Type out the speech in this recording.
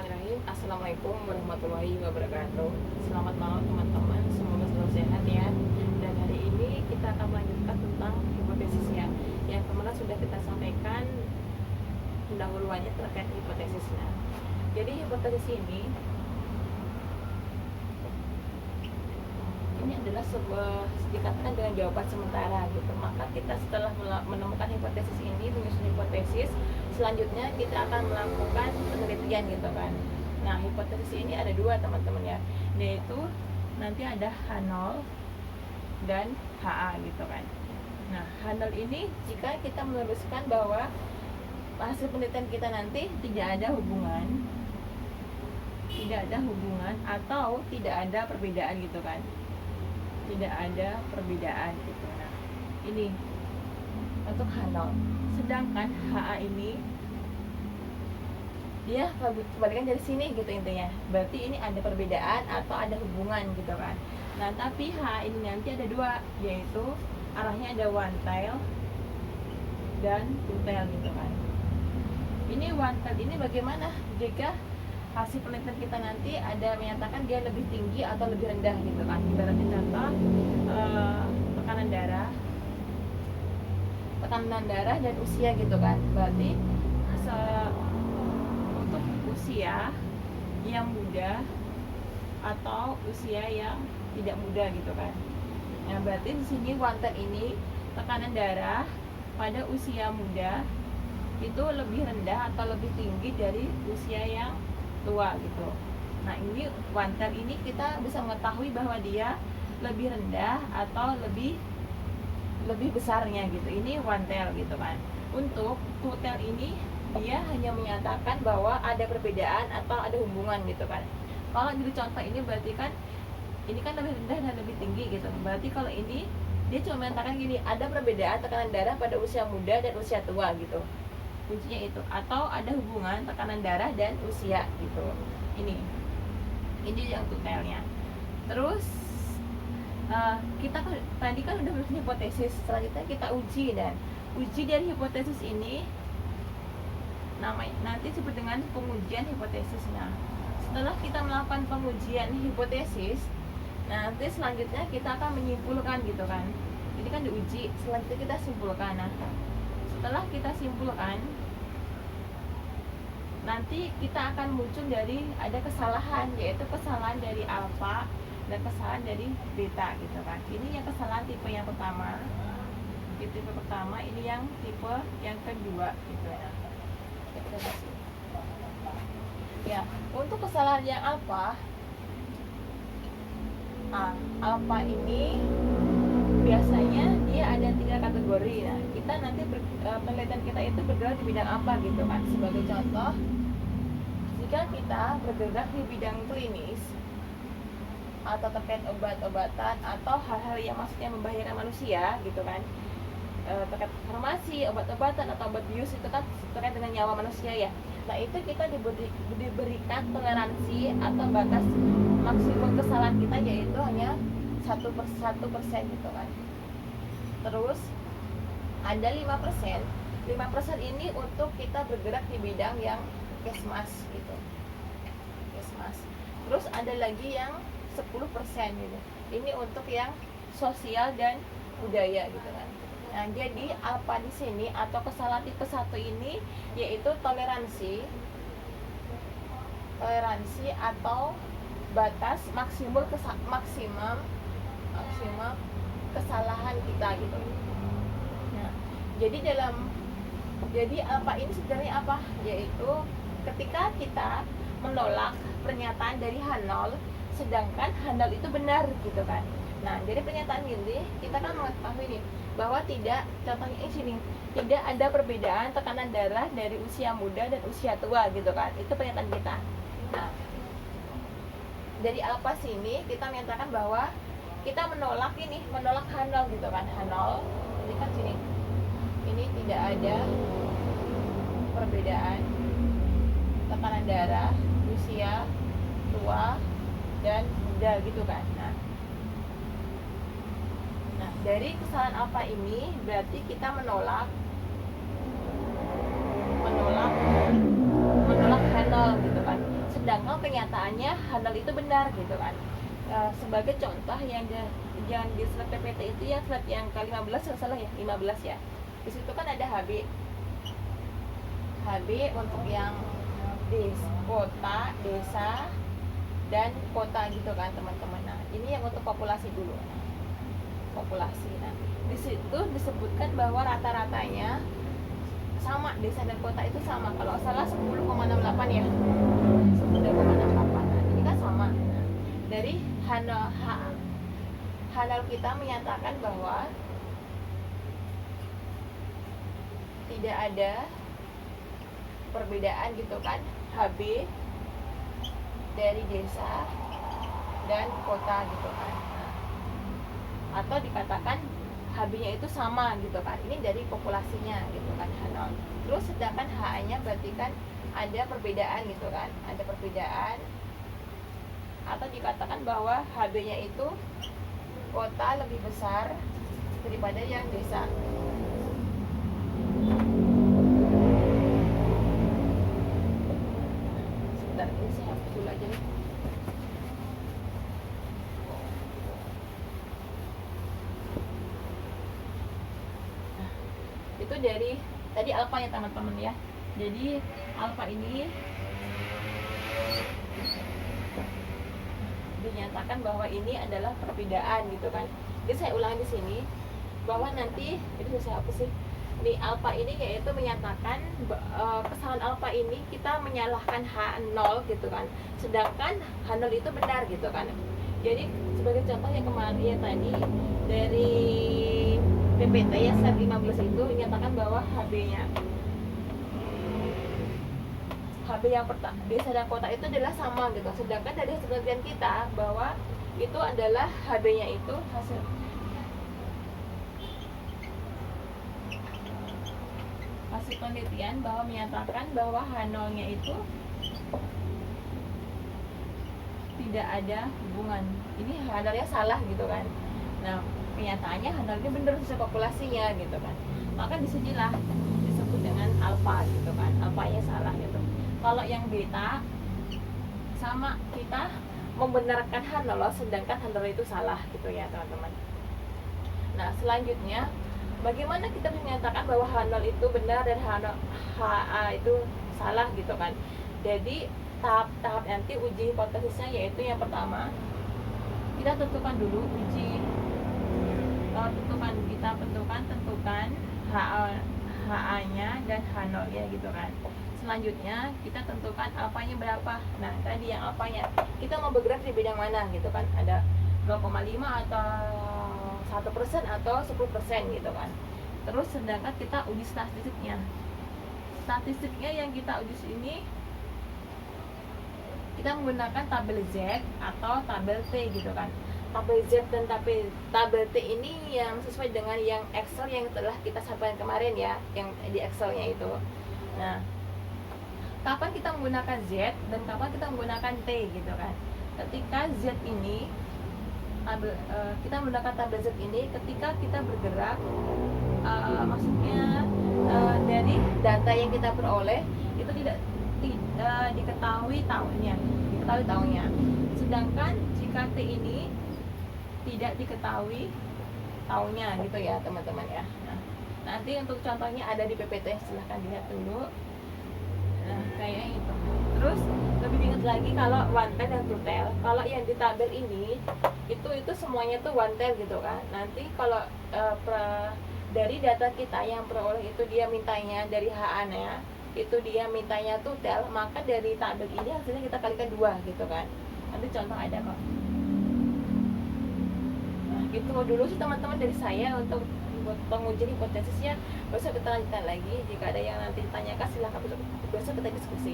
Bismillahirrahmanirrahim. Assalamualaikum warahmatullahi wabarakatuh. Selamat malam teman-teman, semoga selalu sehat ya. Dan hari ini kita akan melanjutkan tentang hipotesisnya. Yang kemarin sudah kita sampaikan pendahuluannya terkait hipotesisnya. Jadi hipotesis ini adalah sebuah dikatakan dengan jawaban sementara gitu. Maka kita setelah menemukan hipotesis ini, menyusun hipotesis, selanjutnya kita akan melakukan penelitian gitu kan. Nah, hipotesis ini ada dua teman-teman ya, yaitu nanti ada H0 dan HA gitu kan. Nah, H0 ini jika kita meneruskan bahwa hasil penelitian kita nanti tidak ada hubungan atau tidak ada perbedaan gitu kan, tidak ada perbedaan gitu. Nah, ini untuk H0. Sedangkan HA ini dia kebalikan dari sini gitu intinya. Berarti ini ada perbedaan atau ada hubungan gitu kan. Nah, tapi HA ini nanti ada dua, yaitu arahnya ada one tail dan two tail gitu kan. Ini one tail ini bagaimana jika hasil penelitian kita nanti ada menyatakan dia lebih tinggi atau lebih rendah gitu kan. Ibaratnya contoh tekanan darah dan usia gitu kan. Berarti untuk usia yang muda atau usia yang tidak muda gitu kan. Nah, berarti di sini one tail ini tekanan darah pada usia muda itu lebih rendah atau lebih tinggi dari usia yang tua gitu. Nah, ini one tail ini kita bisa mengetahui bahwa dia lebih rendah atau lebih besarnya gitu. Ini one tail gitu kan. Untuk two tail ini dia hanya menyatakan bahwa ada perbedaan atau ada hubungan gitu kan. Kalau jadi contoh ini berarti kan ini kan lebih rendah dan lebih tinggi gitu. Berarti kalau ini dia cuma menyatakan gini, ada perbedaan tekanan darah pada usia muda dan usia tua gitu. Kuncinya itu, atau ada hubungan tekanan darah dan usia gitu. Ini yang two tailnya. Terus kita tadi kan udah bikin hipotesis, selanjutnya kita uji, dan uji dari hipotesis ini namanya nanti disebut dengan pengujian hipotesis. Nah, setelah kita melakukan pengujian hipotesis, nanti selanjutnya kita akan menyimpulkan gitu kan. Jadi kan diuji, selanjutnya kita simpulkan. Nah, setelah kita simpulkan, nanti kita akan muncul dari ada kesalahan, yaitu kesalahan dari alfa dan kesalahan dari beta gitu kan. Ini yang kesalahan tipe yang pertama, tipe pertama, ini yang tipe yang kedua gitu ya. Ya, untuk kesalahan yang alfa, alfa ini biasanya dia ada 3 kategori. Nah, kita nanti penelitian kita itu bergerak di bidang apa gitu kan. Sebagai contoh, jika kita bergerak di bidang klinis atau terkait obat-obatan atau hal-hal yang maksudnya membahayakan manusia gitu kan, terkait farmasi, obat-obatan atau obat bius, itu kan terkait dengan nyawa manusia ya. Nah, itu kita diberikan toleransi atau batas maksimum kesalahan kita, yaitu hanya 1% gitu kan. Terus ada 5%. 5% ini untuk kita bergerak di bidang yang kesmas gitu. Kesmas. Terus ada lagi yang 10% gitu. Ini untuk yang sosial dan budaya gitu kan. Nah, jadi alfa di sini atau kesalahan tipe 1 ini yaitu toleransi atau batas maksimum kesalahan kita gitu. Nah, jadi alfa ini sebenarnya apa? Yaitu ketika kita menolak pernyataan dari H0 sedangkan H0 itu benar gitu kan. Nah, jadi pernyataan ini kita kan mengetahui nih bahwa contohnya ini sini, tidak ada perbedaan tekanan darah dari usia muda dan usia tua gitu kan. Itu pernyataan kita. Nah, dari alfa sini kita menyatakan bahwa kita menolak H0 gitu kan. H0 ini kan sini, ini tidak ada perbedaan tekanan darah usia tua dan muda gitu kan. Nah, dari kesalahan alfa ini berarti kita menolak H0 gitu kan. sedangkan kenyataannya handal itu benar gitu kan. Sebagai contoh yang di slide PPT itu ya, slide yang ke-15 salah ya, 15 ya. Di situ kan ada HB untuk yang kota, desa, dan kota gitu kan teman-teman. Nah, ini yang untuk populasi dulu. Populasi. Nah, di situ disebutkan bahwa rata-ratanya sama, desa dan kota itu sama. Kalau salah 10,68 ya. 10,68. Nah, ini kan sama. Nah, dari handal kita menyatakan bahwa tidak ada perbedaan gitu kan, HB dari desa dan kota gitu kan. Nah, atau dikatakan HB-nya itu sama gitu kan, ini dari populasinya gitu kan, H0. Terus sedangkan HA-nya berarti kan ada perbedaan gitu kan, ada perbedaan, atau dikatakan bahwa HB-nya itu kota lebih besar daripada yang desa. Sebentar, ini saya hapus dulu aja nih. Nah, itu dari tadi alfa ya teman-teman ya. Jadi alfa ini dinyatakan bahwa ini adalah perbedaan gitu kan. Jadi saya ulang di sini bahwa nanti itu saya hapus sih. Di alfa ini yaitu menyatakan kesalahan alfa ini kita menyalahkan H0 gitu kan. Sedangkan H0 itu benar gitu kan. Jadi sebagai contoh yang kemarin ya tadi dari PPT ya slide 15 itu menyatakan bahwa HB yang pertama desa dan kota itu adalah sama gitu. Sedangkan dari hasil penelitian kita bahwa itu adalah HB-nya itu hasil penelitian bahwa menyatakan bahwa H0-nya itu tidak ada hubungan. Ini H0-nya salah gitu kan. Nah, kenyataannya H0-nya benar sesuai populasinya gitu kan. Maka disinilah disebut dengan alfa gitu kan. Alfanya salah gitu. Kalau yang beta sama, kita membenarkan H0 sedangkan H0 itu salah gitu ya teman-teman. Nah, selanjutnya bagaimana kita menyatakan bahwa H0 itu benar dan HA itu salah gitu kan. Jadi tahap nanti uji hipotesisnya yaitu yang pertama kita tentukan dulu tentukan HA-nya dan H0-nya gitu kan. Selanjutnya kita tentukan alfanya berapa. Nah, tadi yang alfanya kita mau bergerak di bidang mana gitu kan. Ada 0,5 atau 1% atau 10% gitu kan. Terus sedangkan kita uji statistiknya. Statistiknya yang kita uji ini kita menggunakan tabel Z atau tabel T gitu kan. Tabel Z dan tabel T ini yang sesuai dengan yang Excel yang telah kita sampaikan kemarin ya, yang di Excelnya itu. Nah, kapan kita menggunakan Z dan kapan kita menggunakan T gitu kan. Ketika Z ini kita menggunakan tabel Z ini ketika kita bergerak maksudnya dari data yang kita peroleh itu tidak diketahui tahunnya. Sedangkan jika T ini tidak diketahui tahunnya gitu ya teman-teman ya. Nah, nanti untuk contohnya ada di PPT, silahkan dilihat dulu. Nah, kayak itu. Terus lebih diingat lagi kalau one tail dan two tail. Kalau yang di tabel ini itu semuanya tuh one tail gitu kan. Nanti kalau dari data kita yang peroleh itu dia mintanya dari HA-nya itu dia mintanya two tail, maka dari tabel ini hasilnya kita kalikan 2 gitu kan. Nanti contoh ada kok. Nah, gitu dulu sih teman-teman dari saya untuk pengujian hipotesisnya. Besok kita lanjutkan lagi. Jika ada yang nanti ditanyakan silahkan besok kita diskusi.